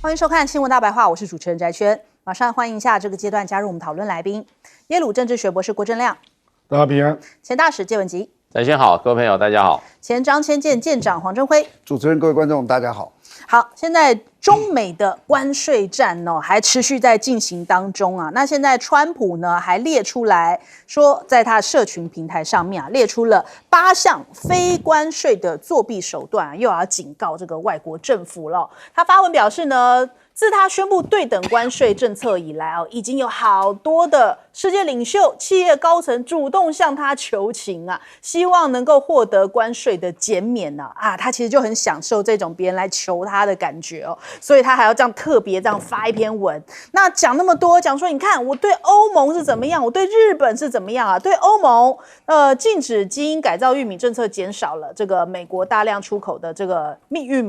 欢迎收看《新闻大白话》，我是主持人翟轩。马上欢迎一下这个阶段加入我们讨论来宾，耶鲁政治学博士郭正亮，大家平安。前大使谢文吉，翟轩好，各位朋友大家好。前张千健舰长黄镇辉，主持人各位观众大家好。好，现在中美的关税战还持续在进行当中啊。那现在川普呢还列出来说，在他社群平台上面列出了8项非关税的作弊手段又要警告这个外国政府了。他发文表示呢，自他宣布对等关税政策以来已经有好多的世界领袖、企业高层主动向他求情啊，希望能够获得关税的减免啊。他其实就很享受这种别人来求他的感觉哦，所以他还要这样特别这样发一篇文。那讲那么多，讲说你看我对欧盟是怎么样，我对日本是怎么样啊？对欧盟，禁止基因改造玉米政策减少了这个美国大量出口的这个玉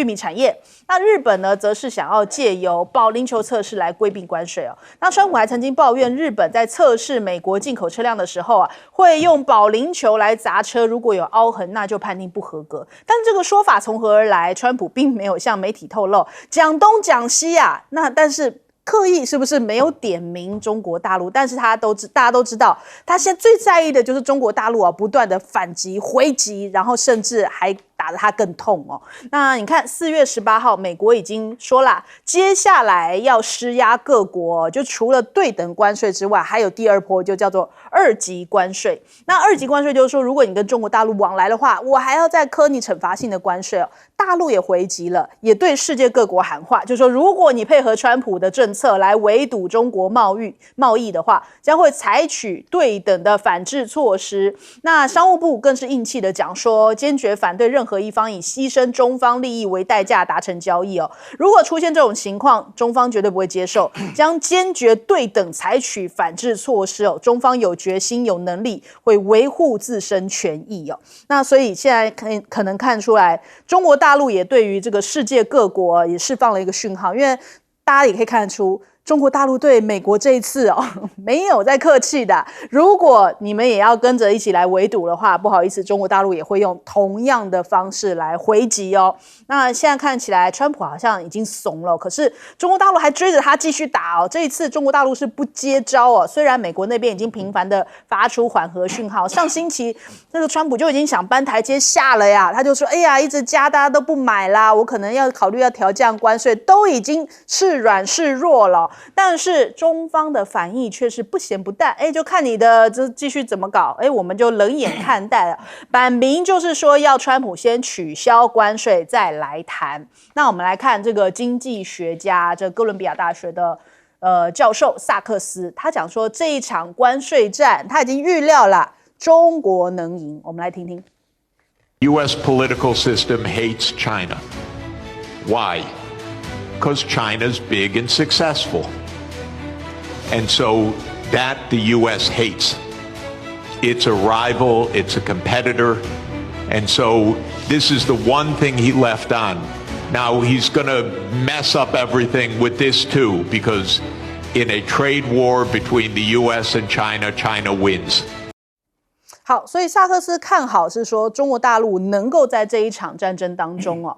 米产业。那日本呢，则是想要借由保龄球测试来规避关税哦。那川普还曾经抱怨日本在测试美国进口车辆的时候会用保龄球来砸车，如果有凹痕，那就判定不合格。但这个说法从何而来？川普并没有向媒体透露，讲东讲西啊。那但是刻意是不是没有点名中国大陆？但是大家都知道，他现在最在意的就是中国大陆不断的反击、回击，然后甚至还打得他更痛哦。那你看4月18号，美国已经说啦，接下来要施压各国，就除了对等关税之外，还有第二波，就叫做2级关税。那2级关税就是说，如果你跟中国大陆往来的话，我还要再科你惩罚性的关税哦。大陆也回击了，也对世界各国喊话，就说如果你配合川普的政策来围堵中国贸易的话，将会采取对等的反制措施。那商务部更是硬气的讲说，坚决反对任何一方以牺牲中方利益为代价达成交易哦。如果出现这种情况，中方绝对不会接受，将坚决对等采取反制措施哦。中方有决心、有能力，会维护自身权益哦。那所以现在可能看出来，中国大陆也对于这个世界各国也释放了一个讯号，因为大家也可以看得出，中国大陆对美国这一次没有在客气的。如果你们也要跟着一起来围堵的话，不好意思，中国大陆也会用同样的方式来回击哦。那现在看起来，川普好像已经怂了，可是中国大陆还追着他继续打哦。这一次中国大陆是不接招哦。虽然美国那边已经频繁的发出缓和讯号，上星期这个川普就已经想搬台阶下了呀，他就说：“哎呀，一直加大家都不买啦，我可能要考虑要调降关税，都已经是软是弱了。”但是中方的反应却是不咸不淡，就看你的这继续怎么搞，我们就冷眼看待了。摆明就是说要川普先取消关税再来谈。那我们来看这个经济学家，这哥伦比亚大学的教授萨克斯，他讲说这一场关税战他已经预料了中国能赢。我们来听听。U.S. political system hates China. Why? Because China's big and successful. And so that the U.S. hates. It's a rival, it's a competitor, and so this is the one thing he left on. Now he's going to mess up everything with this too, because in a trade war between the U.S. and China, China wins. 好，所以萨克斯看好是说中国大陆能够在这一场战争当中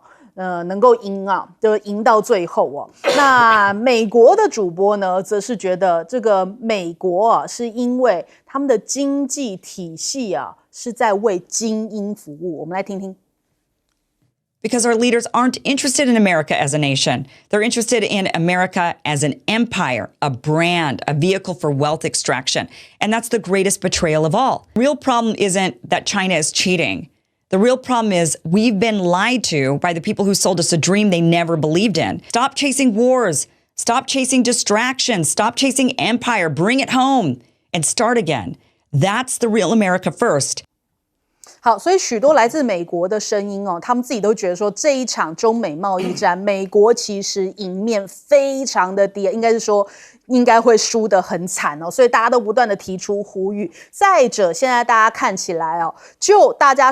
能够赢就赢到最后那美国的主播呢，则是觉得这个美国是因为他们的经济体系是在为精英服务。我们来听听。Because our leaders aren't interested in America as a nation. They're interested in America as an empire, a brand, a vehicle for wealth extraction. And that's the greatest betrayal of all. The real problem isn't that China is cheating. The real problem is we've been lied to by the people who sold us a dream they never believed in. Stop chasing wars. Stop chasing distractions. Stop chasing empire. Bring it home and start again. That's the real America first. 好，所以许多来自美国的声音他们自己都觉得说这一场中美贸易战，美国其实赢面非常的低，应该是说应该会输得很惨所以大家都不断的提出呼吁。再者，现在大家看起来就大家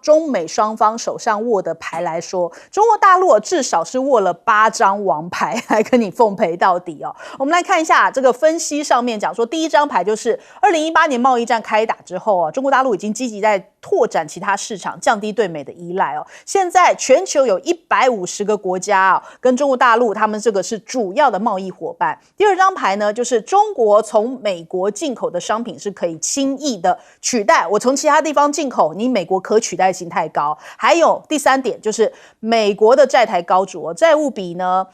中美双方手上握的牌来说，中国大陆至少是握了8张王牌来跟你奉陪到底我们来看一下这个分析上面讲说，第一张牌就是2018年贸易战开打之后中国大陆已经积极在拓展其他市场，降低对美的依赖哦。现在全球有150个国家跟中国大陆他们这个是主要的贸易伙伴。第二张牌呢，就是中国从美国进口的商品是可以轻易的取代我从其他地方进口，你美国可取代性太高。还有第三点就是美国的债台高筑债务比呢，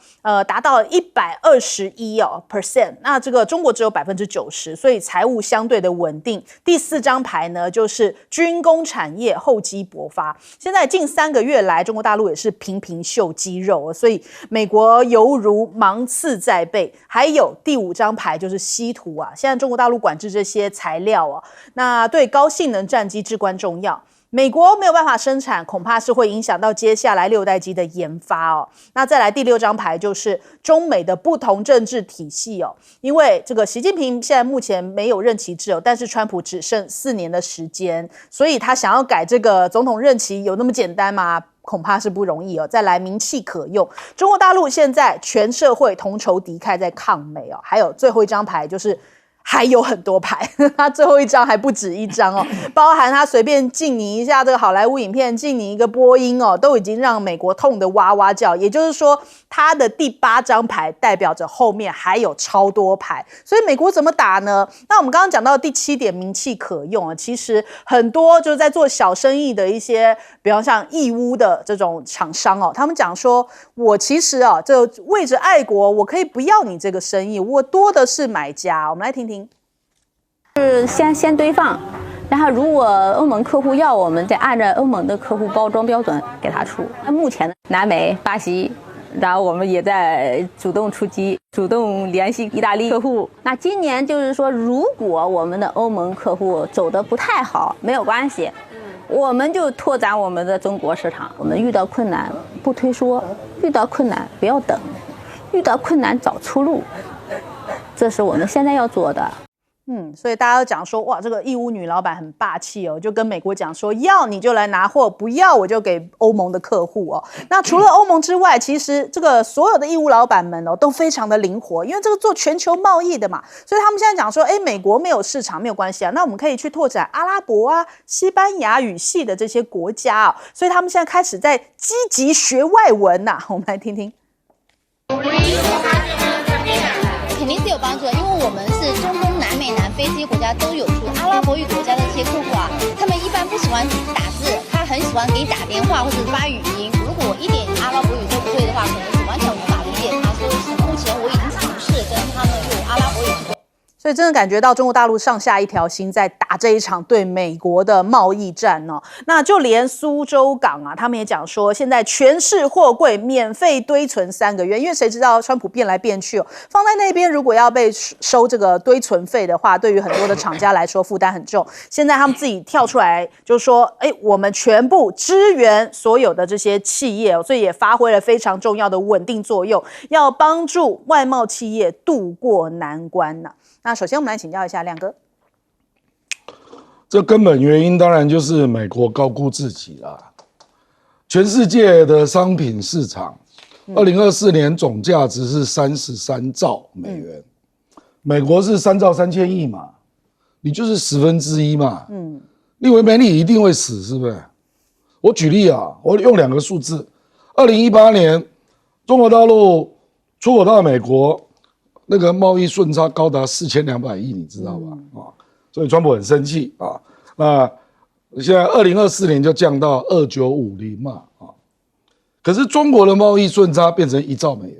达到121%，那这个中国只有90%，所以财务相对的稳定。第四张牌呢，就是军工产业厚积薄发。现在近3个月来，中国大陆也是频频秀肌肉，所以美国犹如芒刺在背。还有第5张牌就是稀土现在中国大陆管制这些材料那对高性能战机至关重要。美国没有办法生产，恐怕是会影响到接下来6代机的研发那再来第6张牌就是中美的不同政治体系因为这个习近平现在目前没有任期制但是川普只剩4年的时间，所以他想要改这个总统任期有那么简单吗？恐怕是不容易再来名气可用。中国大陆现在全社会同仇敌忾在抗美还有最后一张牌就是还有很多牌，他最后一张还不止1张包含他随便禁你一下这个好莱坞影片，禁你一个波音都已经让美国痛得哇哇叫。也就是说，他的第8张牌代表着后面还有超多牌，所以美国怎么打呢？那我们刚刚讲到第7点，名气可用其实很多就是在做小生意的一些，比方像义乌的这种厂商他们讲说，我其实这为着爱国，我可以不要你这个生意，我多的是买家。我们来听听。是先堆放，然后如果欧盟客户要，我们再按照欧盟的客户包装标准给他出。那目前南美、巴西，然后我们也在主动出击，主动联系意大利客户。那今年就是说，如果我们的欧盟客户走得不太好，没有关系，我们就拓展我们的中国市场。我们遇到困难不退缩，遇到困难不要等，遇到困难找出路，这是我们现在要做的。所以大家都讲说，哇，这个义乌女老板很霸气就跟美国讲说，要你就来拿货，不要我就给欧盟的客户那除了欧盟之外，其实这个所有的义乌老板们都非常的灵活，因为这个做全球贸易的嘛，所以他们现在讲说，美国没有市场没有关系那我们可以去拓展阿拉伯西班牙语系的这些国家所以他们现在开始在积极学外文我们来听听。肯定是有帮助的，因为我们是中东、南美、南非这些国家都有出阿拉伯语国家的这些客户他们一般不喜欢打字，他很喜欢给你打电话或者发语音。如果我一点阿拉伯语都不会的话，可能是完全无法理解他。所以目前我已经尝试跟他们用阿拉伯语。所以真的感觉到中国大陆上下一条心在打这一场对美国的贸易战那就连苏州港他们也讲说，现在全市货柜免费堆存3个月，因为谁知道川普变来变去放在那边如果要被收这个堆存费的话，对于很多的厂家来说负担很重。现在他们自己跳出来就说，我们全部支援所有的这些企业所以也发挥了非常重要的稳定作用，要帮助外贸企业渡过难关那首先我们来请教一下亮哥，这根本原因当然就是美国高估自己啦。全世界的商品市场2024年总价值是33兆美元，美国是3兆3千亿嘛，你就是1/10嘛。你以为美你一定会死是不是？我举例我用2个数字，2018年中国大陆出口到美国那个贸易顺差高达4200亿，你知道吧？所以川普很生气那现在2024年就降到2950嘛可是中国的贸易顺差变成1兆美元。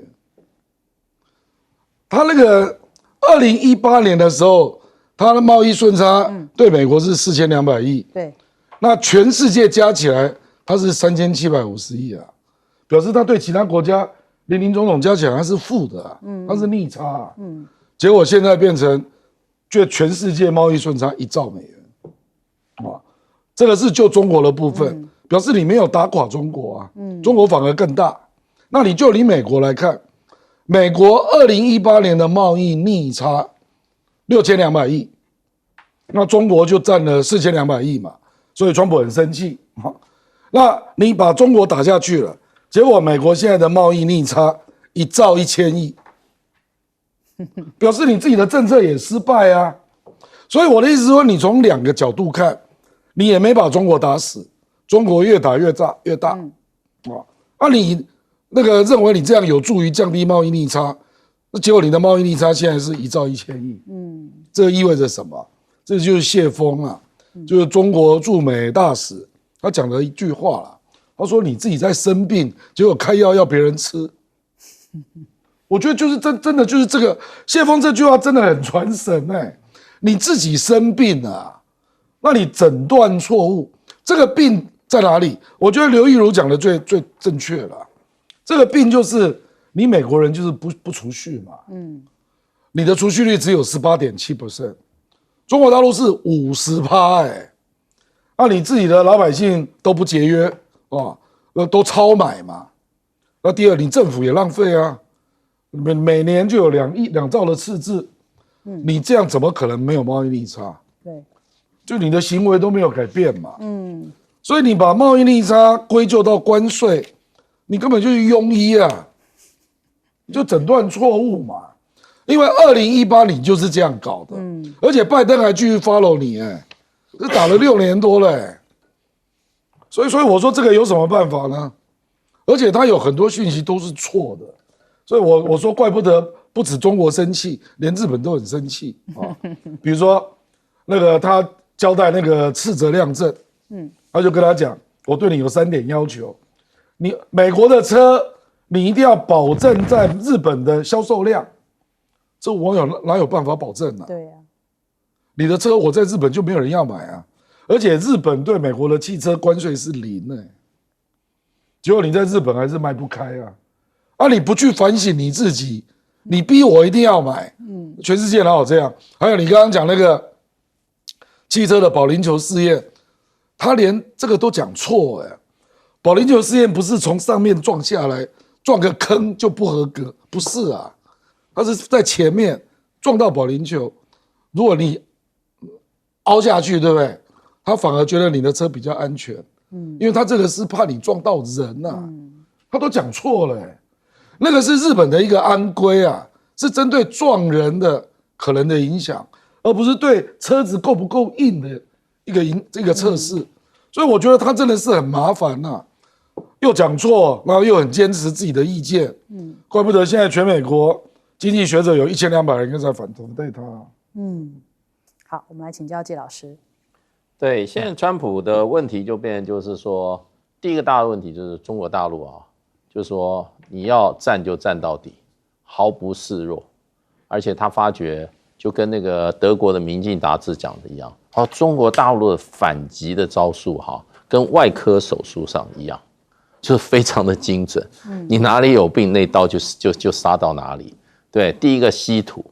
他那个2018年的时候，他的贸易顺差对美国是4200亿，对，那全世界加起来它是3750亿表示他对其他国家林林总总加起来它是负的它是逆差结果现在变成就全世界贸易顺差1兆美元这个是就中国的部分表示你没有打垮中国中国反而更大。那你就以美国来看，美国2018年的贸易逆差6200亿，那中国就占了4200亿嘛，所以川普很生气那你把中国打下去了，结果美国现在的贸易逆差1兆1000亿，表示你自己的政策也失败所以我的意思是说，你从2个角度看，你也没把中国打死，中国越打越大，你那个认为你这样有助于降低贸易逆差，那结果你的贸易逆差现在是1兆1000亿，这意味着什么？这就是谢峰啊，就是中国驻美大使，他讲了一句话啦，他说你自己在生病，结果开药要别人吃。我觉得就是真的就是这个谢峰这句话真的很传神你自己生病啊，那你诊断错误，这个病在哪里？我觉得刘亦儒讲的最正确了，这个病就是你美国人就是不储蓄嘛，你的储蓄率只有18.7%，中国大陆是50%那你自己的老百姓都不节约啊，都超买嘛。那第二，你政府也浪费啊，每年就有2兆的赤字，你这样怎么可能没有贸易逆差？对，就你的行为都没有改变嘛。所以你把贸易逆差归咎到关税，你根本就是庸医啊，就诊断错误嘛。因为2018你就是这样搞的，而且拜登还继续 follow 你这打了6年多了所以我说这个有什么办法呢？而且他有很多讯息都是错的，所以我说怪不得不止中国生气，连日本都很生气比如说那个他交代那个斥责量证，他就跟他讲，我对你有3点要求，你美国的车你一定要保证在日本的销售量，这网友哪有办法保证啊？对啊，你的车我在日本就没有人要买啊，而且日本对美国的汽车关税是0结果你在日本还是卖不开啊！你不去反省你自己，你逼我一定要买，全世界哪有这样？还有你刚刚讲那个汽车的保龄球试验，他连这个都讲错保龄球试验不是从上面撞下来，撞个坑就不合格，不是啊，他是在前面撞到保龄球，如果你凹下去，对不对？他反而觉得你的车比较安全。因为他这个是怕你撞到人他都讲错了那个是日本的一个安规是针对撞人的可能的影响，而不是对车子够不够硬的一个测试，所以我觉得他真的是很麻烦又讲错，然后又很坚持自己的意见，怪不得现在全美国经济学者有1200人在反对他。好，我们来请教季老师。对，现在川普的问题就变成就是说，第一个大的问题就是中国大陆就是说你要战就战到底，毫不示弱，而且他发觉就跟那个德国的《明镜》杂志讲的一样，中国大陆的反击的招数跟外科手术上一样，就是非常的精准，你哪里有病那刀就杀到哪里。对，第一个稀土，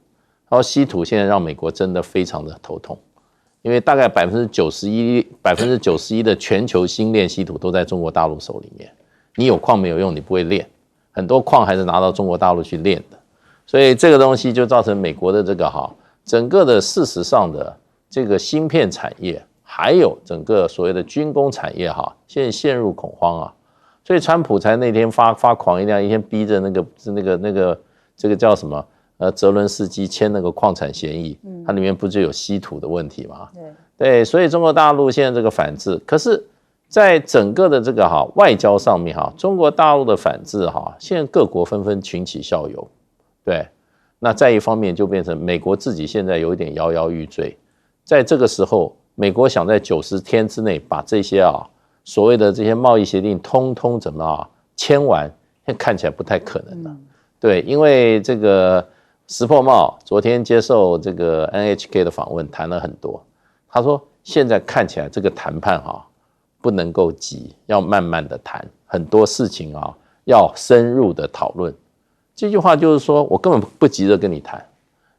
然后稀土现在让美国真的非常的头痛。因为大概91%的全球精炼稀土都在中国大陆手里面，你有矿没有用，你不会炼，很多矿还是拿到中国大陆去炼的，所以这个东西就造成美国的这个整个的事实上的这个芯片产业，还有整个所谓的军工产业现在陷入恐慌所以川普才那天发狂一天逼着那个这个叫什么？泽伦斯基签那个矿产协议，它里面不就有稀土的问题吗？对，所以中国大陆现在这个反制，可是在整个的这个外交上面中国大陆的反制现在各国纷纷群起效尤，对，那再一方面就变成美国自己现在有一点摇摇欲坠，在这个时候，美国想在90天之内把这些所谓的这些贸易协定通通怎么签完，现在看起来不太可能了，对，因为这个。石破茂昨天接受这个 NHK 的访问，谈了很多。他说，现在看起来这个谈判不能够急，要慢慢的谈，很多事情要深入的讨论。这句话就是说我根本不急着跟你谈，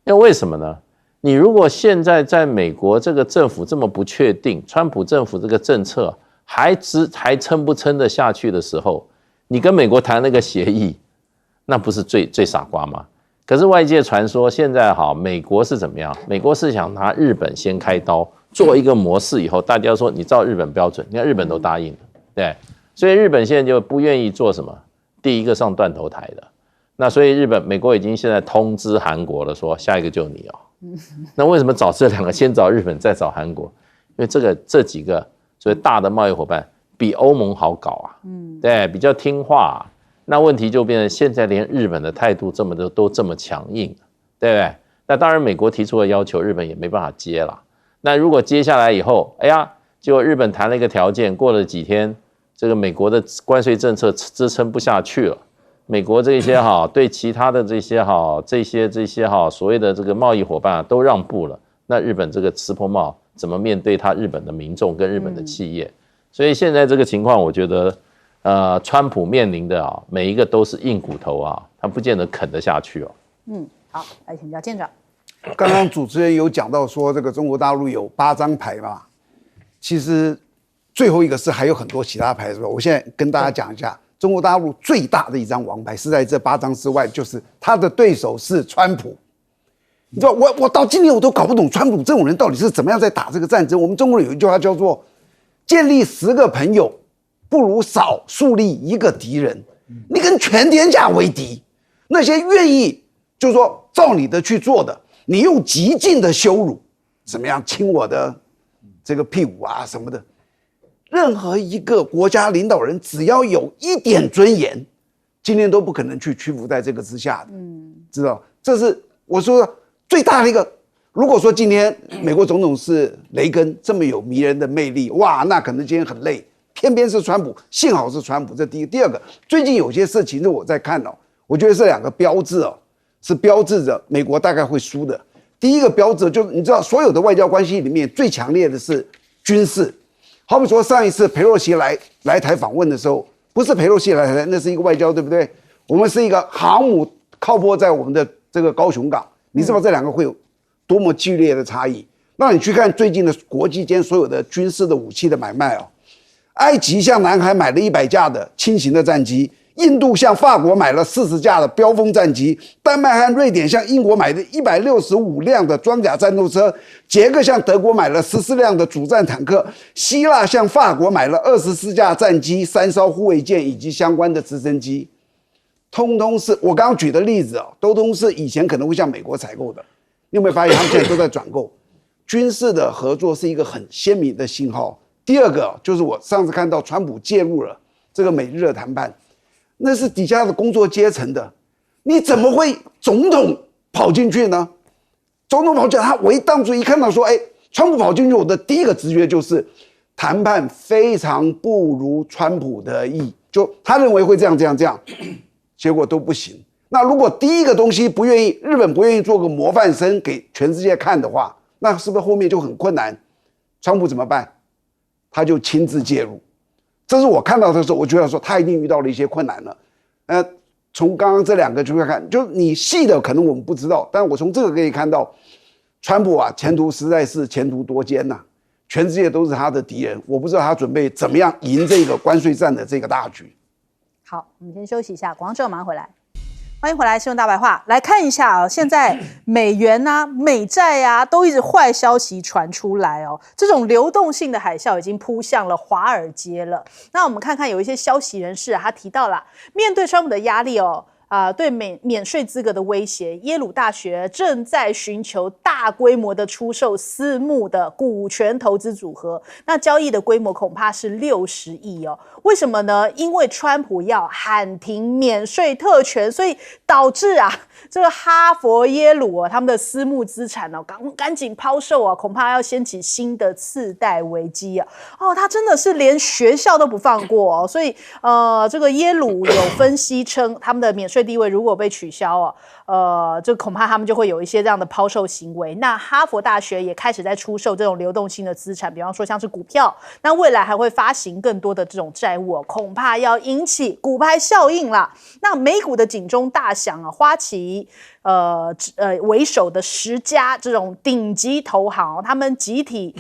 因为为什么呢？你如果现在在美国这个政府这么不确定，川普政府这个政策还撑不撑得下去的时候，你跟美国谈那个协议，那不是最傻瓜吗？可是外界传说现在美国是怎么样？美国是想拿日本先开刀，做一个模式以后，大家说你照日本标准，你看日本都答应了，对，所以日本现在就不愿意做什么第一个上断头台的。那所以美国已经现在通知韩国了，说下一个就你那为什么找这2个，先找日本再找韩国？因为这几个所谓大的贸易伙伴比欧盟好搞啊，对，比较听话啊。那问题就变成现在连日本的态度都这么强硬，对不对？那当然美国提出的要求，日本也没办法接了。那如果接下来以后，哎呀，结果日本谈了一个条件，过了几天，这个美国的关税政策支撑不下去了，美国这些对其他的这些所谓的这个贸易伙伴都让步了，那日本这个吃破帽怎么面对他日本的民众跟日本的企业？所以现在这个情况，我觉得。川普面临的每一个都是硬骨头啊，他不见得啃得下去哦。好，来请教舰长。刚刚主持人有讲到说，这个中国大陆有8张牌嘛，其实最后一个是还有很多其他牌，是吧？我现在跟大家讲一下，中国大陆最大的一张王牌是在这8张之外，就是他的对手是川普。你知道，我到今天我都搞不懂川普这种人到底是怎么样在打这个战争。我们中国人有一句话叫做“建立10个朋友”。不如少树立1个敌人，你跟全天下为敌。那些愿意就是说照你的去做的，你用极尽的羞辱，怎么样亲我的这个屁股啊什么的。任何一个国家领导人只要有一点尊严，今天都不可能去屈服在这个之下的。知道？这是我说最大的一个。如果说今天美国总统是雷根，这么有迷人的魅力，哇，那可能今天很累。偏偏是川普，幸好是川普，这第一个。第二个，最近有些事情是我在看哦，我觉得这2个标志哦，是标志着美国大概会输的。第一个标志就是你知道，所有的外交关系里面最强烈的是军事。好比说上一次裴洛西来台访问的时候，不是裴洛西来台，那是一个外交，对不对？我们是一个航母靠泊在我们的这个高雄港，你知道这2个会有多么剧烈的差异？那你去看最近的国际间所有的军事的武器的买卖哦。埃及向南海买了100架的轻型的战机，印度向法国买了40架的标风战机，丹麦和瑞典向英国买的165辆的装甲战斗车，捷克向德国买了14辆的主战坦克，希腊向法国买了24架战机、3艘护卫舰以及相关的直升机，通通是我刚刚举的例子哦，都是以前可能会向美国采购的。你有没有发现他们现在都在转购？军事的合作是一个很鲜明的信号。第二个就是我上次看到川普介入了这个美日的谈判，那是底下的工作阶层的，你怎么会总统跑进去呢？总统跑进去，我当初一看到说，川普跑进去，我的第一个直觉就是谈判非常不如川普的意，就他认为会这样，结果都不行。那如果第一个东西不愿意，日本不愿意做个模范生给全世界看的话，那是不是后面就很困难？川普怎么办？他就亲自介入，这是我看到的时候，我觉得说他一定遇到了一些困难了。从刚刚这2个就会看，就你细的可能我们不知道，但我从这个可以看到，川普啊，前途实在是前途多艰呐，全世界都是他的敌人，我不知道他准备怎么样赢这个关税战的这个大局。好，我们先休息一下，广告之后马上回来。欢迎回来，新闻大白话，来看一下啊，现在美元啊、美债啊，都一直坏消息传出来哦，这种流动性的海啸已经扑向了华尔街了。那我们看看有一些消息人士他提到了，面对川普的压力哦。对免税资格的威胁，耶鲁大学正在寻求大规模的出售私募的股权投资组合，那交易的规模恐怕是60亿哦。为什么呢？因为川普要喊停免税特权，所以导致这个哈佛、耶鲁他们的私募资产赶紧抛售啊，恐怕要掀起新的次贷危机啊。他真的是连学校都不放过哦，所以这个耶鲁有分析称，他们的免税地位如果被取消这恐怕他们就会有一些这样的抛售行为。那哈佛大学也开始在出售这种流动性的资产，比方说像是股票，那未来还会发行更多的这种债务恐怕要引起骨牌效应啦。那美股的警钟大响花旗为首的10家这种顶级投行他们集体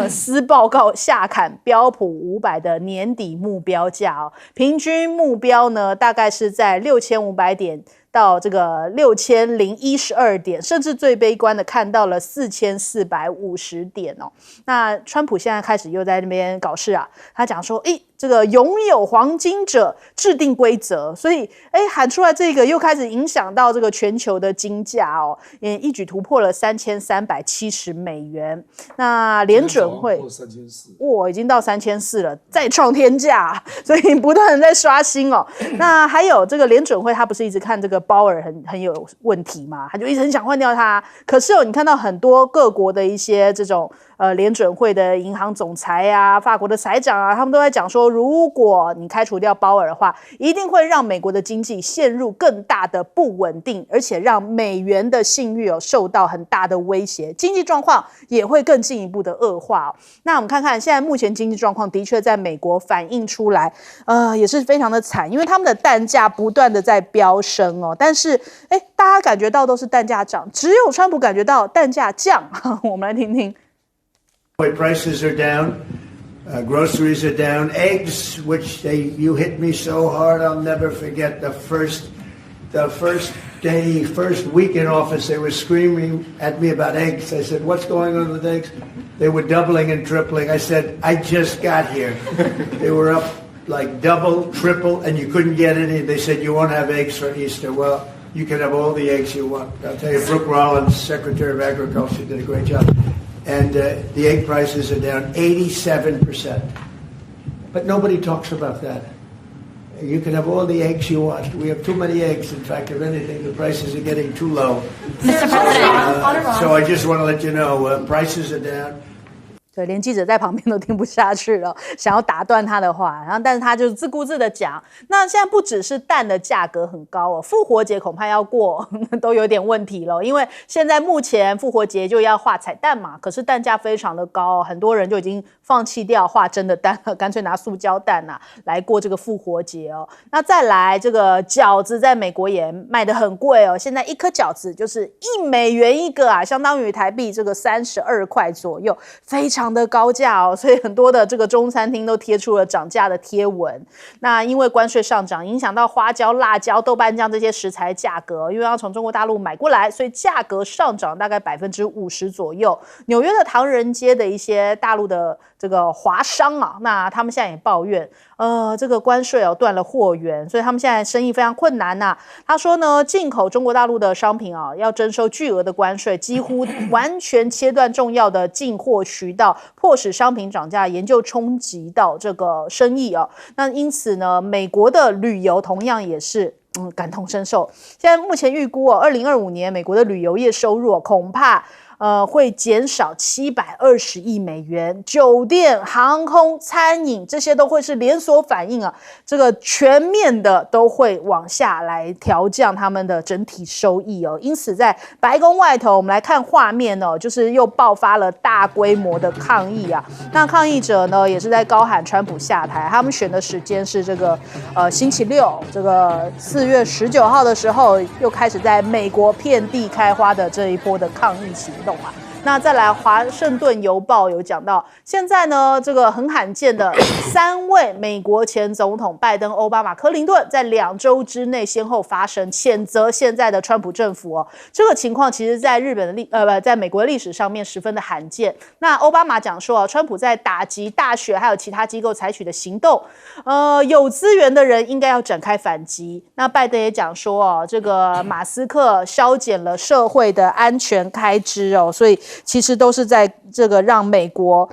私报告下砍标普500的年底目标价平均目标呢大概是在6500点到这个6012点，甚至最悲观的看到了4450点那川普现在开始又在那边搞事他讲说这个拥有黄金者制定规则，所以喊出来这个又开始影响到这个全球的金价哦，也一举突破了$3370。那联准会已经到3400了，再创天价，所以不断的在刷新哦。那还有这个联准会，他不是一直看这个鲍尔很有问题嘛，他就一直很想换掉他。可是你看到很多各国的一些这种联准会的银行总裁啊、法国的财长啊，他们都在讲说，如果你开除掉鲍尔的话，一定会让美国的经济陷入更大的不稳定，而且让美元的信誉受到很大的威胁，经济状况也会更进一步的恶化。那我们看看现在目前经济状况的确在美国反映出来，也是非常的惨，因为他们的蛋价不断的在飙升哦，但是大家感觉到都是蛋价涨，只有川普感觉到蛋价降。我们来听听。Prices are down, groceries are down, eggs, which you hit me so hard, I'll never forget the first week in office, they were screaming at me about eggs. I said, what's going on with eggs? They were doubling and tripling. I said, I just got here. They were up like double, triple, and you couldn't get any. They said, you won't have eggs for Easter. Well, you can have all the eggs you want. I'll tell you, Brooke Rollins, Secretary of Agriculture, did a great job. And the egg prices are down 87%. But nobody talks about that. You can have all the eggs you want. We have too many eggs. In fact, if anything, the prices are getting too low. So I just want to let you know, prices are down. 对，连记者在旁边都听不下去了，想要打断他的话，然后但是他就自顾自的讲。那现在不只是蛋的价格很高哦，复活节恐怕要过都有点问题了，因为现在目前复活节就要画彩蛋嘛，可是蛋价非常的高，很多人就已经放弃掉画真的蛋了，干脆拿塑胶蛋来过这个复活节哦。那再来这个饺子在美国也卖得很贵哦，现在一颗饺子就是$1一个啊，相当于台币这个32块左右，非常的高价哦，所以很多的这个中餐厅都贴出了涨价的贴文。那因为关税上涨，影响到花椒、辣椒、豆瓣酱这些食材价格，因为要从中国大陆买过来，所以价格上涨大概50%左右。纽约的唐人街的一些大陆的这个华商啊，那他们现在也抱怨，这个关税断了货源，所以他们现在生意非常困难呐。他说呢，进口中国大陆的商品要征收巨额的关税，几乎完全切断重要的进货渠道，迫使商品涨价，严重冲击到这个生意啊。那因此呢，美国的旅游同样也是感同身受。现在目前预估2025年美国的旅游业收入恐怕会减少$720亿，酒店、航空、餐饮这些都会是连锁反应啊，这个全面的都会往下来调降他们的整体收益哦。因此，在白宫外头，我们来看画面哦，就是又爆发了大规模的抗议啊。那抗议者呢，也是在高喊川普下台。他们选的时间是这个星期六，这个4月19号的时候，又开始在美国遍地开花的这一波的抗议行动。那再来，华盛顿邮报有讲到，现在呢，这个很罕见的3位美国前总统拜登、奥巴马、克林顿在2周之内先后发声，谴责现在的川普政府哦。这个情况其实在在美国的历史上面十分的罕见。那奥巴马讲说，川普在打击大学还有其他机构采取的行动，有资源的人应该要展开反击。那拜登也讲说，这个马斯克削减了社会的安全开支哦，所以其实都是在这个让美国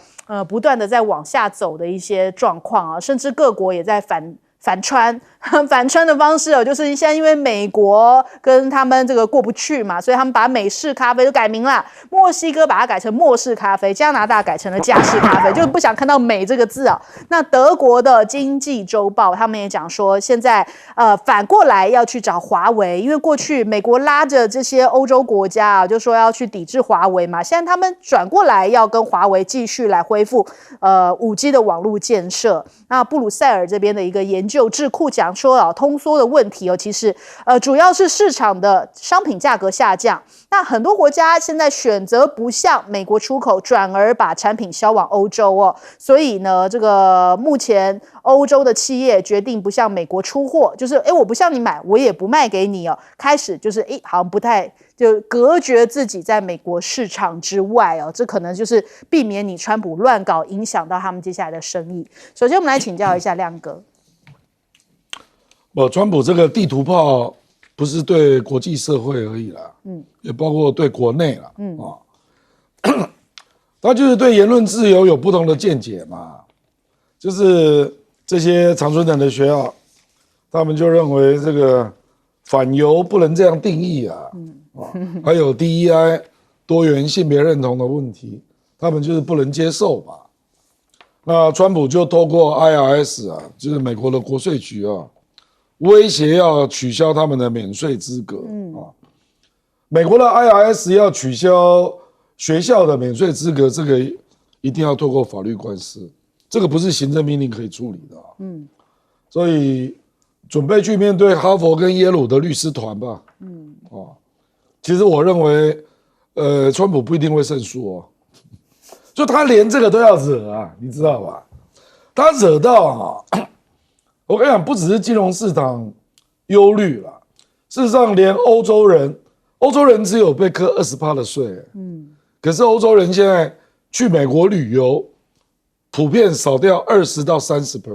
不断的在往下走的一些状况啊，甚至各国也在反川的方式就是现在因为美国跟他们这个过不去嘛，所以他们把美式咖啡都改名了，墨西哥把它改成墨式咖啡，加拿大改成了加式咖啡，就不想看到美这个字啊。那德国的经济周报他们也讲说，现在反过来要去找华为，因为过去美国拉着这些欧洲国家就说要去抵制华为嘛，现在他们转过来要跟华为继续来恢复5G 的网络建设。那布鲁塞尔这边的一个研究究智库讲说啊，通缩的问题其实主要是市场的商品价格下降。那很多国家现在选择不向美国出口，转而把产品销往欧洲所以呢，这个目前欧洲的企业决定不向美国出货，就是我不向你买，我也不卖给你开始就是好像不太就隔绝自己在美国市场之外这可能就是避免你川普乱搞，影响到他们接下来的生意。首先我们来请教一下亮哥。川普这个地图炮不是对国际社会而已啦，也包括对国内啦，他就是对言论自由有不同的见解嘛，就是这些常春藤的学校，他们就认为这个反犹不能这样定义还有 DEI 多元性别认同的问题，他们就是不能接受嘛。那川普就透过 IRS 就是美国的国税局威胁要取消他们的免税资格美国的 IRS 要取消学校的免税资格，这个一定要透过法律官司，这个不是行政命令可以处理的所以准备去面对哈佛跟耶鲁的律师团吧其实我认为川普不一定会胜诉就他连这个都要惹你知道吧？他惹到我跟你讲，不只是金融市场忧虑啦，事实上连欧洲人只有被课20%的税，可是欧洲人现在去美国旅游，普遍少掉20%到30%事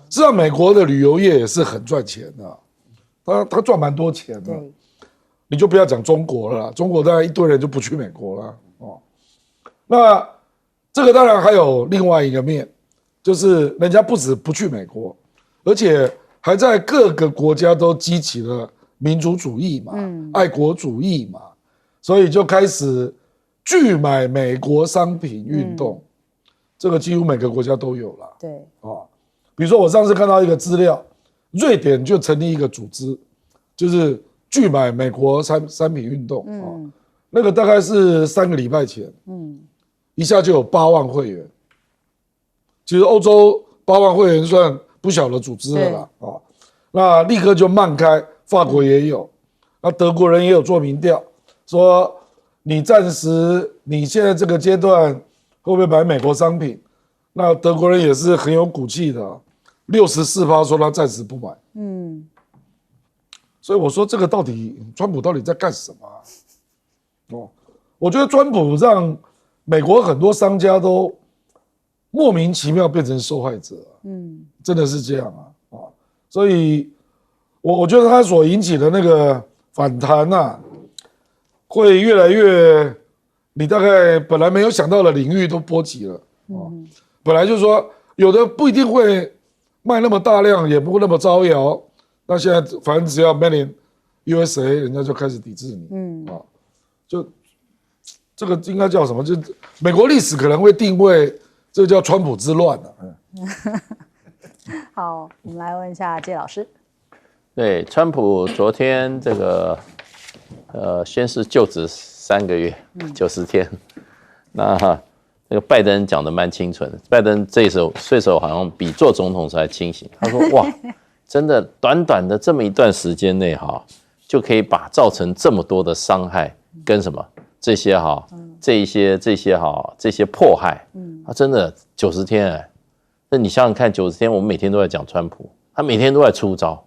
实上，美国的旅游业也是很赚钱的，他赚蛮多钱的。你就不要讲中国了啦，中国当然一堆人就不去美国了那这个当然还有另外一个面。就是人家不止不去美国，而且还在各个国家都激起了民族主义嘛，爱国主义嘛，所以就开始拒买美国商品运动，这个几乎每个国家都有了。对比如说我上次看到一个资料，瑞典就成立一个组织，就是拒买美国商品运动那个大概是3个礼拜前，一下就有8万会员。其实欧洲8万会员算不小的组织了啦那立刻就漫开，法国也有，那德国人也有做民调，说你暂时你现在这个阶段会不会买美国商品？那德国人也是很有骨气的，64%说他暂时不买。所以我说这个川普到底在干什么我觉得川普让美国很多商家都莫名其妙变成受害者真的是这样所以我觉得他所引起的那个反弹会越来越你大概本来没有想到的领域都波及了本来就是说有的不一定会卖那么大量，也不会那么招摇，那现在反正只要 Made in USA 人家就开始抵制你就这个应该叫什么？就美国历史可能会定位这个叫川普之乱好，我们来问一下介老师。对，川普昨天这个宣誓就职3个月，90天。那那个拜登讲的蛮清楚的，拜登这时候岁数好像比做总统时还清醒。他说：“哇，真的短短的这么一段时间内就可以把造成这么多的伤害跟什么这些这些迫害，真的90天那你想想看，90天我们每天都在讲川普，他每天都在出招，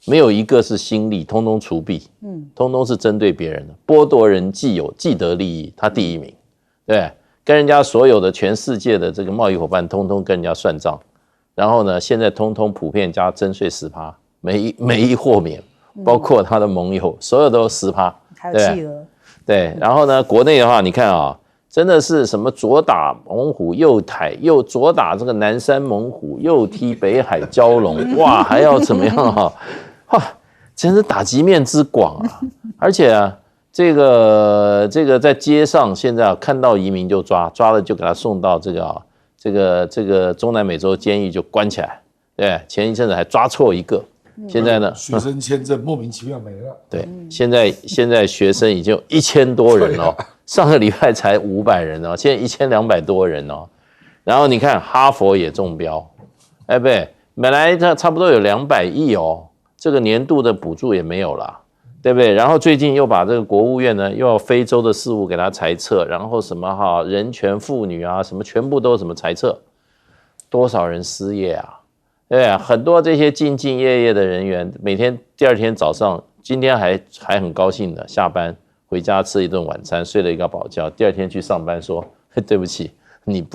没有一个是新利，通通除弊，通通是针对别人的，剥夺人既得利益，他第一名，对不对？跟人家所有的全世界的这个贸易伙伴，通通跟人家算账，然后呢，现在通通普遍加征税10%，每一豁免，包括他的盟友，所有都10%，还有企鹅，对，然后呢，国内的话，你看真的是什么左打猛虎，右左打这个南山猛虎，右踢北海蛟龙，哇，还要怎么样哇，真是打击面之广而且这个在街上现在看到移民就抓了就给他送到这个中南美洲监狱就关起来，对，前一阵子还抓错一个。现在呢，学生签证莫名其妙没了。对，现在学生已经有1000多人上个礼拜才500人现在1200多人然后你看哈佛也中标，不对，本来它差不多有200亿哦，这个年度的补助也没有了，对不对？然后最近又把这个国务院呢，又要非洲的事务给他裁撤，然后什么人权妇女啊，什么全部都什么裁撤，多少人失业啊？对啊，很多这些兢兢业业的人员，每天第二天早上，今天还很高兴的下班回家吃一顿晚餐，睡了一个饱觉，第二天去上班说对不起，你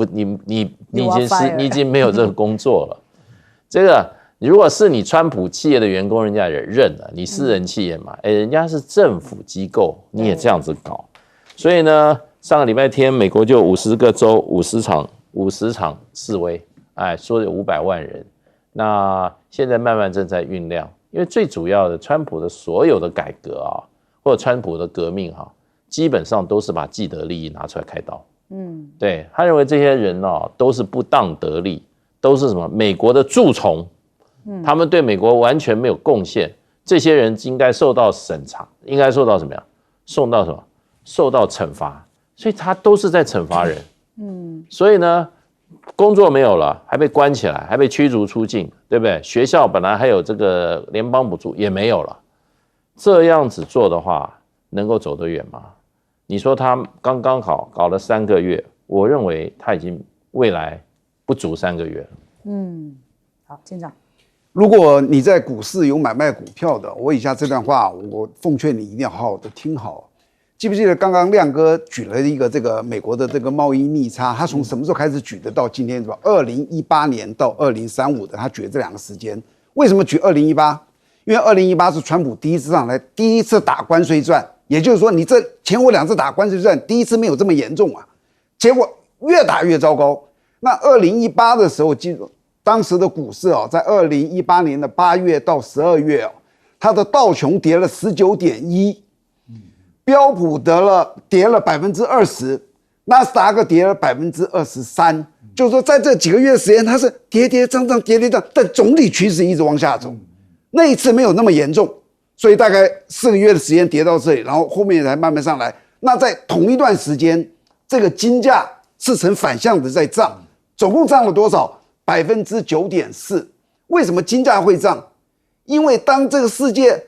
已经没有这个工作了。这个如果是你川普企业的员工，人家也认了，你私人企业嘛，人家是政府机构，你也这样子搞，所以呢，上个礼拜天美国就50个州50场示威，说有500万人。那现在慢慢正在酝酿，因为最主要的，川普的所有的改革啊，或者川普的革命基本上都是把既得利益拿出来开刀。对，他认为这些人都是不当得利，都是什么美国的蛀虫，他们对美国完全没有贡献，这些人应该受到审查，应该受到什么呀？受到惩罚，所以他都是在惩罚人。所以呢，工作没有了，还被关起来，还被驱逐出境，对不对？学校本来还有这个联邦补助也没有了，这样子做的话，能够走得远吗？你说他刚刚好搞了3个月，我认为他已经未来不足3个月了。好，舰长，如果你在股市有买卖股票的，我以下这段话，我奉劝你一定要好好的听好。记不记得刚刚亮哥举了一个这个美国的这个贸易逆差，他从什么时候开始举的到今天是吧？2018年到2035的，他举了这2个时间。为什么举2018？因为2018是川普第一次上来，第一次打关税战，也就是说你这前后2次打关税战，第一次没有这么严重啊，结果越打越糟糕。那2018的时候，记住当时的股市在2018年的8月到12月它的道琼跌了19.1%。标普跌了20%，纳斯达克跌了23%，就是说在这几个月的时间，它是跌涨，但总体趋势一直往下走。那一次没有那么严重，所以大概4个月的时间跌到这里，然后后面才慢慢上来。那在同一段时间，这个金价是呈反向的在涨，总共涨了多少？9.4%。为什么金价会涨？因为当这个世界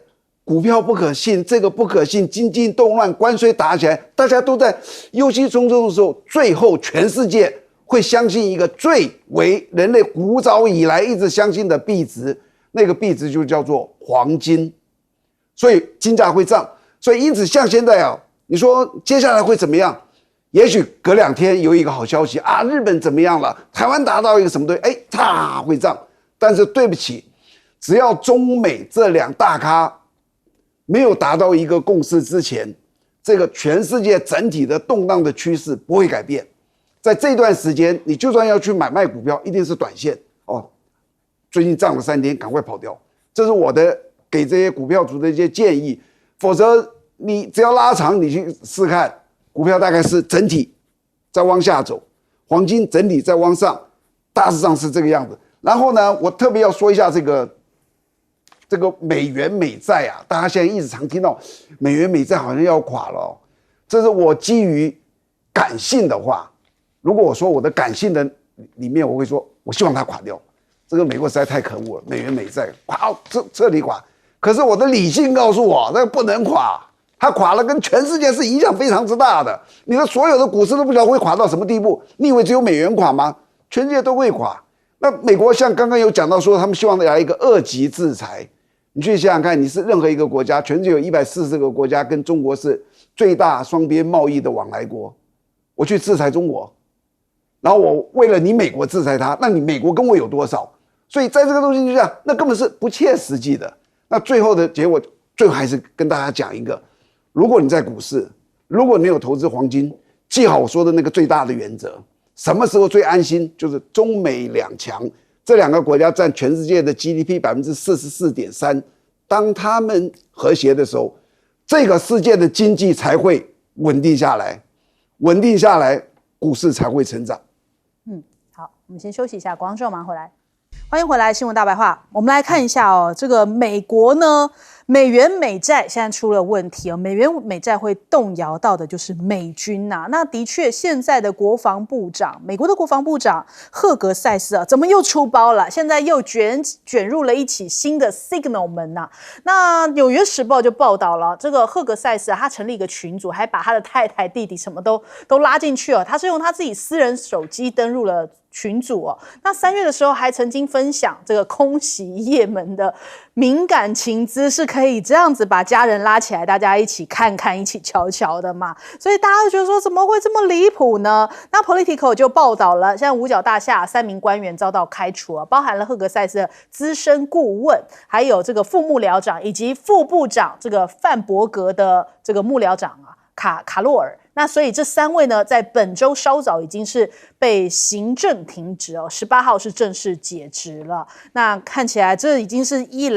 股票不可信，这个不可信，经济动乱，关税打起来，大家都在忧心忡忡的时候，最后全世界会相信一个最为人类古早以来一直相信的币值，那个币值就叫做黄金，所以金价会涨。所以因此像现在你说接下来会怎么样？也许隔2天有一个好消息日本怎么样了？台湾达到一个什么东西，它会涨。但是对不起，只要中美这2大咖没有达到一个共识之前，这个全世界整体的动荡的趋势不会改变。在这段时间，你就算要去买卖股票，一定是短线最近涨了3天，赶快跑掉。这是我的给这些股票族的一些建议。否则，你只要拉长，你去试看，股票大概是整体在往下走，黄金整体在往上，大致上是这个样子。然后呢，我特别要说一下这个美元美债大家现在一直常听到美元美债好像要垮了这是我基于感性的话。如果我说我的感性的里面，我会说我希望它垮掉。这个美国实在太可恶了，美元美债垮，彻底垮。可是我的理性告诉我，那个不能垮，它垮了跟全世界是影响非常之大的。你的所有的股市都不知道会垮到什么地步。你以为只有美元垮吗？全世界都会垮。那美国像刚刚有讲到说，他们希望来一个2级制裁。你去想想看，你是任何一个国家，全世界有140个国家跟中国是最大双边贸易的往来国，我去制裁中国，然后我为了你美国制裁他，那你美国跟我有多少？所以在这个东西就这样，那根本是不切实际的。那最后的结果，最后还是跟大家讲一个：如果你在股市，如果你有投资黄金，记好我说的那个最大的原则。什么时候最安心？就是中美2强。这2个国家占全世界的 GDP 44.3%，当他们和谐的时候，这个世界的经济才会稳定下来，稳定下来，股市才会成长。好，我们先休息一下，广告之后马上回来。欢迎回来，新闻大白话。我们来看一下这个美国呢，美元美债现在出了问题哦，美元美债会动摇到的就是美军呐。那的确，现在的国防部长，美国的国防部长赫格塞斯啊，怎么又出包了？现在又卷入了一起新的 Signal 门呐。那《纽约时报》就报道了，这个赫格塞斯啊，他成立一个群组，还把他的太太、弟弟什么都拉进去哦。他是用他自己私人手机登入了群组哦。那3月的时候还曾经分享这个空袭也门的敏感情资，是可以这样子把家人拉起来，大家一起看看，一起瞧瞧的嘛。所以大家就觉得说，怎么会这么离谱呢？那 Politico 就报道了，现在五角大厦3名官员遭到开除啊，包含了赫格塞斯的资深顾问，还有这个副幕僚长以及副部长这个范伯格的这个幕僚长啊卡洛尔。那所以这3位呢，在本周稍早已经是被行政停职哦，18号是正式解职了。那看起来这已经是一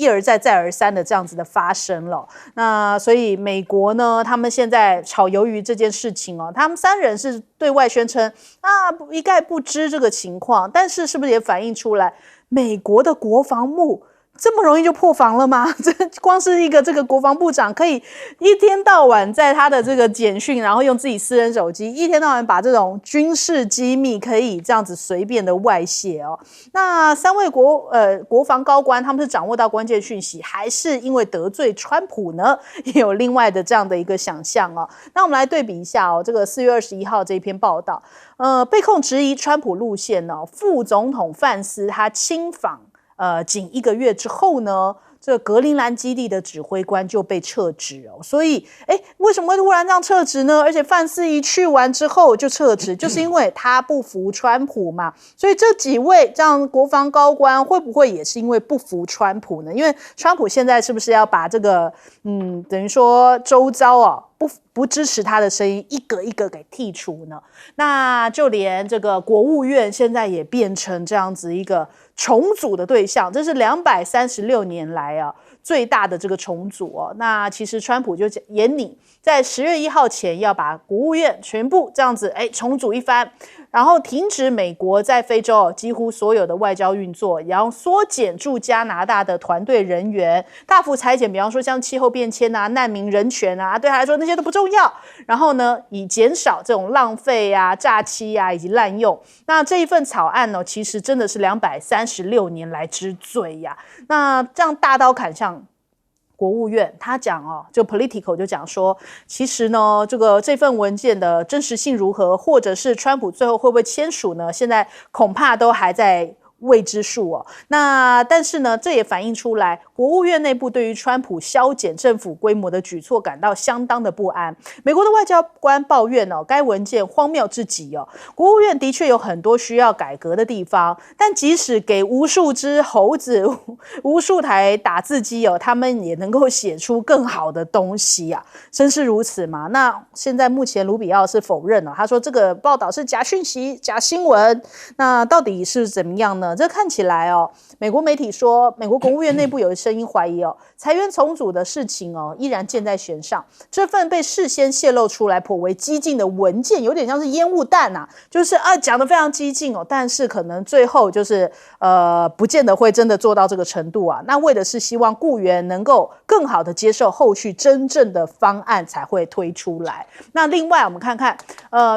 而再再而三的这样子的发生了。那所以美国呢，他们现在炒鱿鱼这件事情哦，他们3人是对外宣称啊一概不知这个情况，但是是不是也反映出来美国的国防部这么容易就破防了吗？这光是一个这个国防部长可以一天到晚在他的这个简讯，然后用自己私人手机一天到晚把这种军事机密可以这样子随便的外泄哦。那3位国防高官他们是掌握到关键讯息，还是因为得罪川普呢？也有另外的这样的一个想象哦。那我们来对比一下哦，这个4月21号这一篇报道，被控质疑川普路线哦，副总统范斯他亲访。仅1个月之后呢，这个格陵兰基地的指挥官就被撤职哦。所以，为什么会突然这样撤职呢？而且范斯一去完之后就撤职，就是因为他不服川普嘛。所以这几位这样国防高官会不会也是因为不服川普呢？因为川普现在是不是要把这个等于说周遭啊不支持他的声音一个一个给剔除呢？那就连这个国务院现在也变成这样子一个重组的对象，这是236年来啊最大的这个重组哦。那其实川普就演拟在10月1号前要把国务院全部这样子重组一番，然后停止美国在非洲几乎所有的外交运作，然后缩减驻加拿大的团队人员，大幅裁减，比方说像气候变迁啊、难民人权啊，对他来说那些都不重要。然后呢，以减少这种浪费啊、诈欺啊以及滥用。那这一份草案呢，其实真的是236年来之最呀。那这样大刀砍向国务院，他讲就 Politico 就讲说，其实呢，这份文件的真实性如何，或者是川普最后会不会签署呢？现在恐怕都还在未知数哦。那但是呢，这也反映出来国务院内部对于川普削减政府规模的举措感到相当的不安。美国的外交官抱怨该文件荒谬至极哦。国务院的确有很多需要改革的地方，但即使给无数只猴子、无数台打字机他们也能够写出更好的东西啊，真是如此吗？那现在目前卢比奥是否认了，他说这个报道是假讯息、假新闻。那到底是怎么样呢？这看起来美国媒体说，美国国务院内部有声音怀疑裁员重组的事情依然箭在弦上。这份被事先泄露出来颇为激进的文件，有点像是烟雾弹啊，就是讲得非常激进但是可能最后就是不见得会真的做到这个程度啊。那为的是希望雇员能够更好的接受后续真正的方案才会推出来。那另外我们看看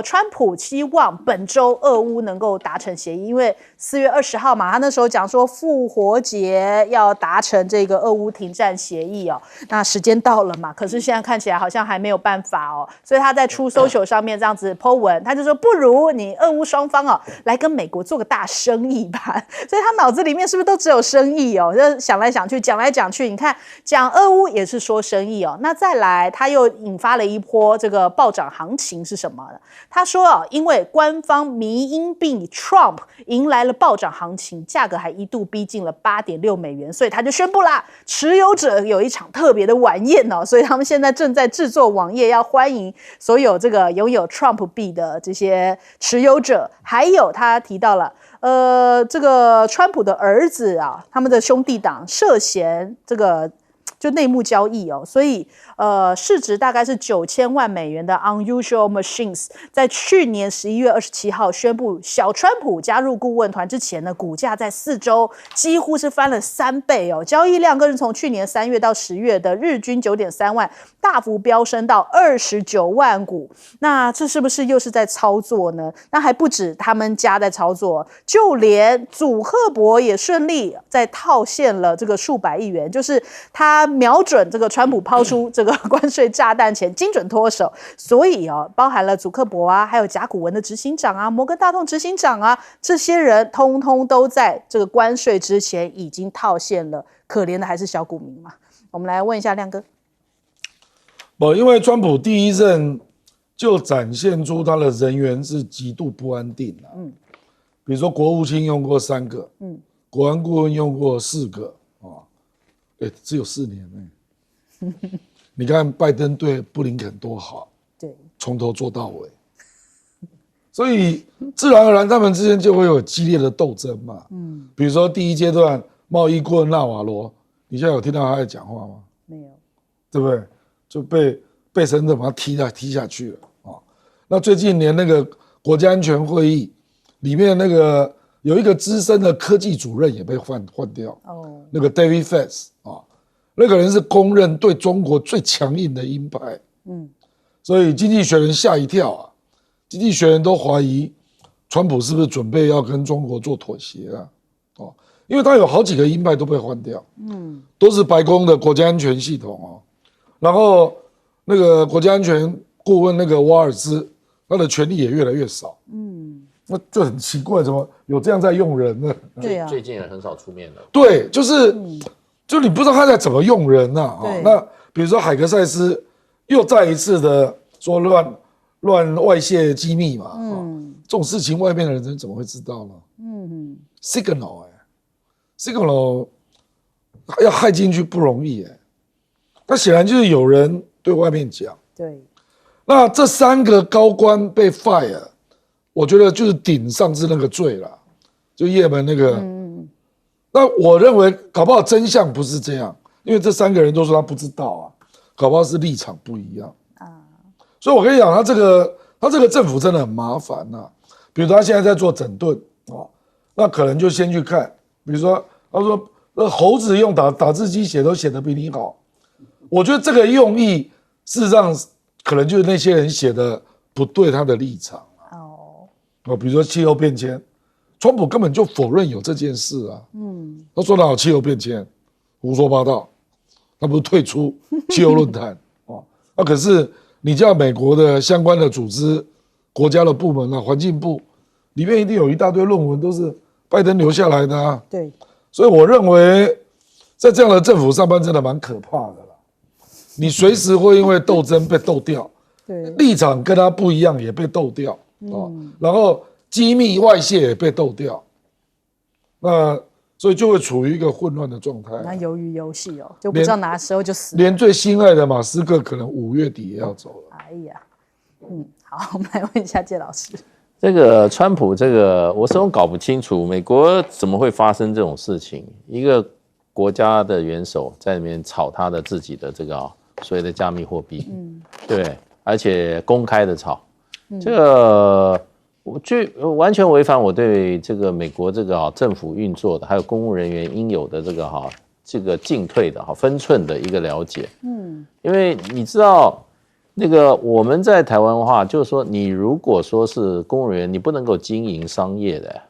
川普希望本周俄乌能够达成协议，因为4月20号嘛，他那时候讲说复活节要达成这个俄乌停战协议那时间到了嘛，可是现在看起来好像还没有办法所以他在Truth Social上面这样子 po 文，他就说不如你俄乌双方来跟美国做个大生意吧。所以他脑子里面是不是都只有生意就想来想去，讲来讲去，你看讲俄乌也是说生意那再来他又引发了一波这个暴涨行情是什么呢？他说因为官方迷因币 Trump 迎来了暴涨行情，价格还一度逼近了8.6美元，所以他就宣布啦，持有者有一场特别的晚宴所以他们现在正在制作网页，要欢迎所有这个拥有 Trump 币的这些持有者。还有他提到了这个川普的儿子他们的兄弟党涉嫌这个就内幕交易哦，所以市值大概是9000万美元的 Unusual Machines， 在去年11月27号宣布小川普加入顾问团之前呢，股价在4周几乎是翻了3倍哦，交易量更是从去年3月到10月的日均9.3万大幅飙升到29万股。那这是不是又是在操作呢？那还不止他们家在操作，就连祖克伯也顺利在套现了这个数百亿元，就是他瞄准这个川普抛出这个关税炸弹前精准脱手。所以包含了祖克伯啊，还有甲骨文的执行长啊，摩根大通执行长啊，这些人通通都在这个关税之前已经套现了，可怜的还是小股民嘛。我们来问一下亮哥。因为川普第一任就展现出他的人员是极度不安定的。比如说国务卿用过3个，国安顾问用过4个，只有4年呢。你看拜登对布林肯多好，对，从头做到尾，所以自然而然他们之间就会有激烈的斗争嘛。比如说第一阶段贸易顾问纳瓦罗，你现在有听到他在讲话吗？没有，对不对？就被神的把他踢下去了啊。那最近连那个国家安全会议里面那个有一个资深的科技主任也被换掉，那个 David Fess 啊，那个人是公认对中国最强硬的鹰派，所以经济学人吓一跳啊，经济学人都怀疑川普是不是准备要跟中国做妥协啊？因为他有好几个鹰派都被换掉，都是白宫的国家安全系统哦。然后那个国家安全顾问那个瓦尔兹，他的权力也越来越少，那就很奇怪，怎么有这样在用人呢？对啊，最近也很少出面了。对，就你不知道他在怎么用人啊。那比如说海格塞斯又再一次的说乱外泄机密嘛，这种事情外面的人怎么会知道呢？Signal 要害进去不容易那显然就是有人对外面讲。对，那这3个高官被 fire， 我觉得就是顶上次那个罪了，就也门那个。那我认为搞不好真相不是这样，因为这3个人都说他不知道啊，搞不好是立场不一样所以我跟你讲，他这个政府真的很麻烦比如他现在在做整顿那可能就先去看，比如说他说猴子用打字机写都写得比你好。我觉得这个用意事实上可能就是那些人写的不对他的立场比如说气候变迁，川普根本就否认有这件事他说哪有气候变迁，胡说八道，他不是退出气候论坛那可是你叫美国的相关的组织、国家的部门环境部里面一定有一大堆论文都是拜登留下来的对，所以我认为在这样的政府上班真的蛮可怕的。你随时会因为斗争被斗掉，立场跟他不一样也被斗掉然后机密外泄也被斗掉，那所以就会处于一个混乱的状态。那鱿鱼游戏就不知道哪时候就死了。连最心爱的马斯克可能5月底也要走了。哎呀，好，我们来问一下介老师。这个川普我始终搞不清楚，美国怎么会发生这种事情？一个国家的元首在里面炒他的自己的这个所谓的加密货币，对不对？而且公开的炒，这个我就完全违反我对这个美国这个政府运作的，还有公务人员应有的这个进退的分寸的一个了解。因为你知道那个我们在台湾话就是说，你如果说是公务人员，你不能够经营商业的，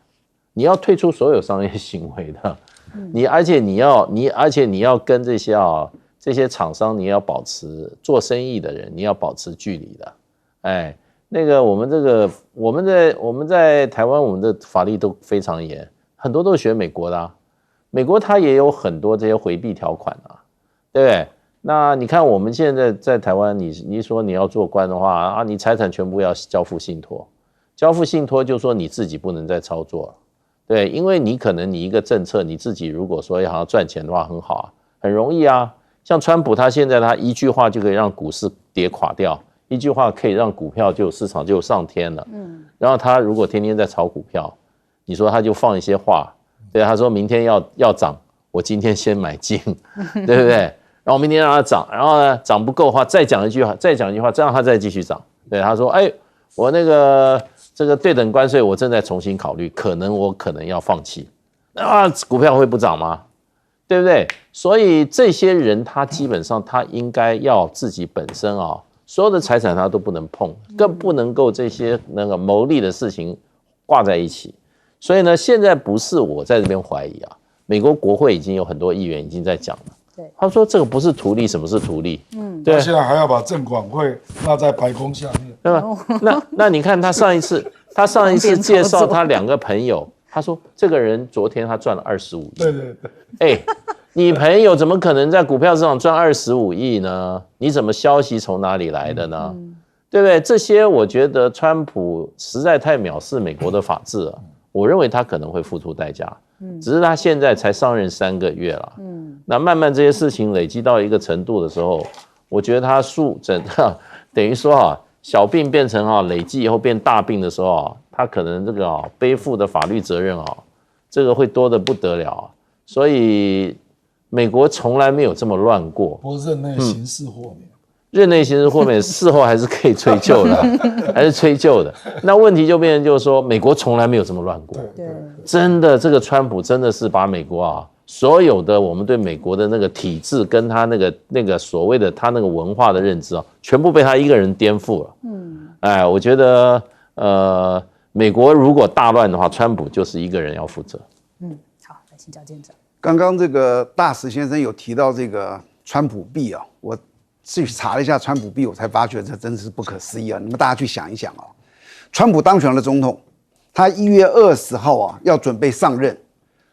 你要退出所有商业行为的。而且你要跟这些厂商，你要保持做生意的人，你要保持距离的。那个我们在台湾，我们的法律都非常严，很多都是学美国的美国它也有很多这些回避条款对不对？那你看我们现在在台湾，你说你要做官的话你财产全部要交付信托，就说你自己不能再操作了。对，因为你可能你一个政策，你自己如果说要赚钱的话很好很容易像川普他现在他一句话就可以让股市跌垮掉，一句话可以让股票市场就上天了。然后他如果天天在炒股票，你说他就放一些话，对，他说明天要涨，我今天先买进，对不对？然然后明天让它涨，然后呢涨不够的话再讲一句话，再讲一句话，这样它再继续涨。对，他说，哎，我那个这个对等关税我正在重新考虑，我可能要放弃，啊，股票会不涨吗？对不对？所以这些人他基本上他应该要自己本身啊，所有的财产他都不能碰，更不能够这些那个牟利的事情挂在一起。所以呢，现在不是我在这边怀疑啊，美国国会已经有很多议员已经在讲了。他说这个不是图利，什么是图利？对，他现在还要把证管会纳在白宫下面，对吧？那你看他上一次介绍他2个朋友，他说这个人昨天他赚了25亿。对对对，哎，你朋友怎么可能在股票市场赚25亿呢？你怎么消息从哪里来的呢？对不对？这些我觉得川普实在太藐视美国的法治了，我认为他可能会付出代价。只是他现在才上任3个月了，那慢慢这些事情累积到一个程度的时候，我觉得他等于说啊，小病变成累积以后变大病的时候啊，他可能这个背负的法律责任这个会多得不得了。所以美国从来没有这么乱过。不过任内刑事豁免。任内刑事豁免事后还是可以追究的，还是追究的。那问题就变成就是说，美国从来没有这么乱过。对，真的，这个川普真的是把美国所有的我们对美国的那个体制跟他那个所谓的他那个文化的认知全部被他一个人颠覆了。哎，我觉得美国如果大乱的话，川普就是一个人要负责。好，来请教见证。刚刚这个大石先生有提到这个川普币我去查了一下川普币，我才发觉这真是不可思议你们大家去想一想川普当选了总统，他1月20号要准备上任，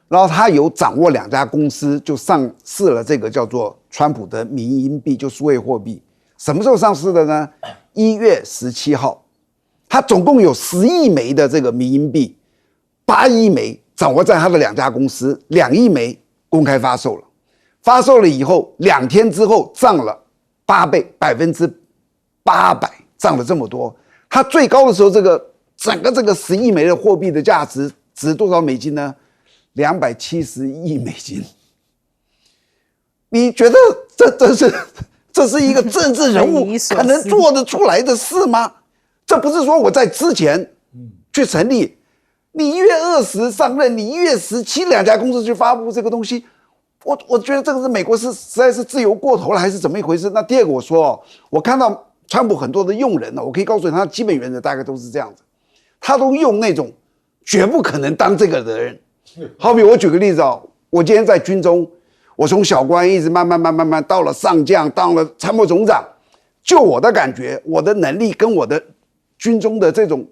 然后他有掌握2家公司，就上市了这个叫做川普的民营币，就数位货币。什么时候上市的呢？1月17号，他总共有10亿枚的这个民营币，8亿枚掌握在他的2家公司，2亿枚公开发售了。发售了以后，2天之后涨了8倍，800%涨了这么多。它最高的时候，整个这个10亿枚的货币的价值值多少美金呢？270亿美金。你觉得这是一个政治人物可能做得出来的事吗？这不是说我在之前去成立，你1月20上任，你1月17 2家公司去发布这个东西。我觉得这个是美国实在是自由过头了，还是怎么一回事？那第二个我说我看到川普很多的用人我可以告诉你，他的基本原则大概都是这样子，他都用那种绝不可能当这个的人。好比我举个例子我今天在军中，我从小官一直慢慢到了上将，到了参谋总长，就我的感觉，我的能力跟我的军中的这种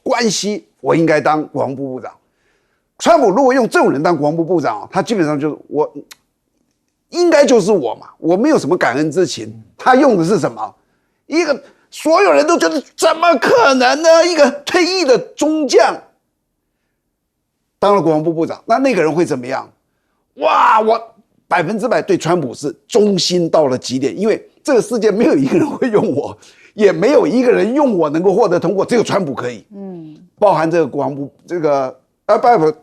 关系，我应该当国防部部长。川普如果用这种人当国防部部长他基本上就是应该就是我嘛，我没有什么感恩之情。他用的是什么？一个所有人都觉得怎么可能呢？一个退役的中将当了国防部部长，那个人会怎么样？哇，我100%对川普是忠心到了极点，因为这个世界没有一个人会用我，也没有一个人用我能够获得通过，只有川普可以。包含这个国防部这个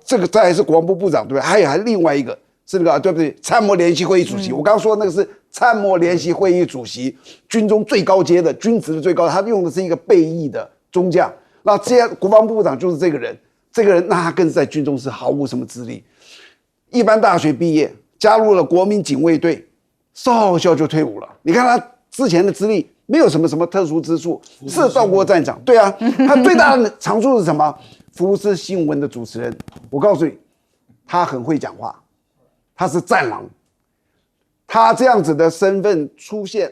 这个再来是国防部部长对不对？还有另外一个是对不对？参谋联席会议主席。我刚刚说那个是参谋联席会议主席，军中最高阶的军职的最高，他用的是一个备役的中将。那这样国防部部长就是这个人，那他更是在军中是毫无什么资历，一般大学毕业，加入了国民警卫队，少校就退伍了。你看他之前的资历没有什么特殊之处，是到过战场。对啊，他最大的长处是什么？福斯新闻的主持人。我告诉你，他很会讲话，他是战狼。他这样子的身份出现